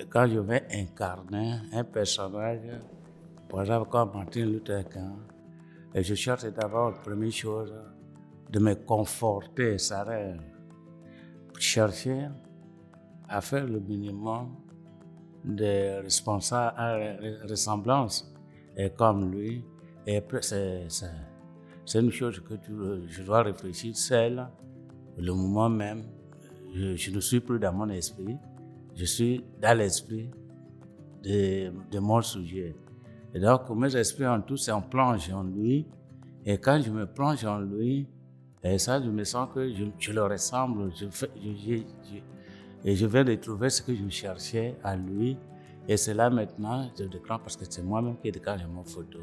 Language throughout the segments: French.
Quand je vais incarner un personnage, par exemple comme Martin Luther King, et je cherche d'abord, la première chose, de me conforter, c'est-à-dire chercher à faire le minimum de ressemblance comme lui. Et après, c'est une chose que je dois réfléchir seul, le moment même. Je ne suis plus dans mon esprit, je suis dans l'esprit de mon sujet. Et donc, mes esprits en tout, c'est on plonge en lui. Et quand je me plonge en lui, et ça, je me sens que je le ressemble. Et je viens de trouver ce que je cherchais à lui. Et c'est là maintenant, je déclenche parce que c'est moi-même qui déclenche mon photo.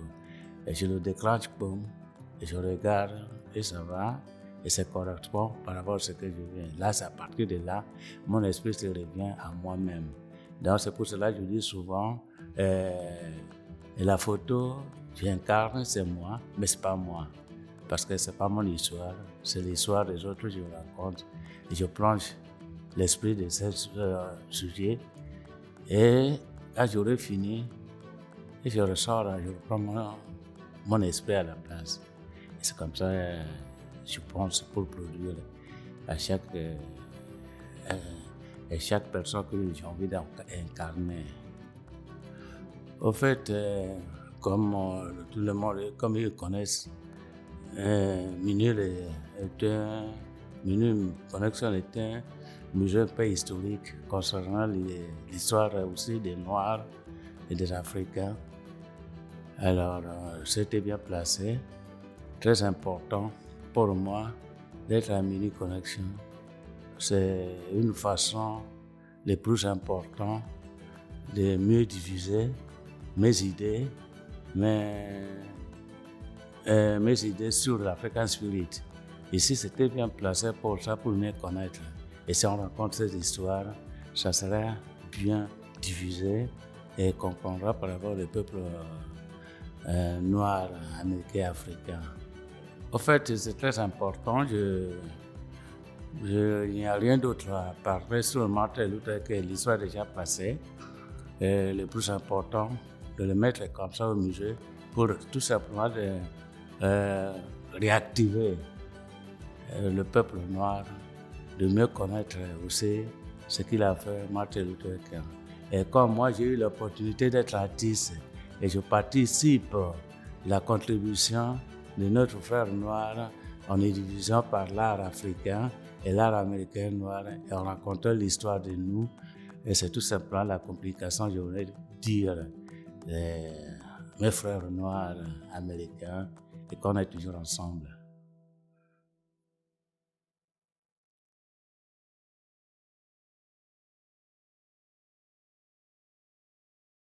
Et je le déclenche, boum, et je regarde, et ça va. Et c'est correctement par rapport à ce que je viens. Là, c'est à partir de là, mon esprit se revient à moi-même. Donc, c'est pour cela que je dis souvent, la photo, j'incarne, c'est moi, mais c'est pas moi. Parce que c'est pas mon histoire, c'est l'histoire des autres que je raconte. Et je plonge l'esprit de ce sujet. Et quand j'aurai fini, et je ressors, je reprends mon esprit à la place. Et c'est comme ça, je pense, pour produire à chaque personne que j'ai envie d'incarner. Au fait, comme tout le monde, comme ils connaissent, Minur Connection est un musée un peu historique concernant l'histoire aussi des Noirs et des Africains. Alors, c'était bien placé, très important pour moi d'être à Minur Connection. C'est une façon les plus importante de mieux diffuser mes idées, mes idées sur l'African Spirit. Ici, c'était bien placé pour ça, pour mieux connaître. Et si on raconte cette histoire, ça sera bien diffusé et comprendra par rapport au peuple noir, américain, africain. En fait, c'est très important. Il n'y a rien d'autre à parler sur Martin Luther que l'histoire déjà passée. Et le plus important, de le mettre comme ça au musée pour tout simplement réactiver le peuple noir, de mieux connaître aussi ce qu'il a fait Martin Luther King. Et comme moi j'ai eu l'opportunité d'être artiste et je participe à la contribution de notre frère noir en division par l'art africain et l'art américain noir et on raconte l'histoire de nous et c'est tout simplement la complication, je voulais dire, mes frères noirs américains et qu'on est toujours ensemble.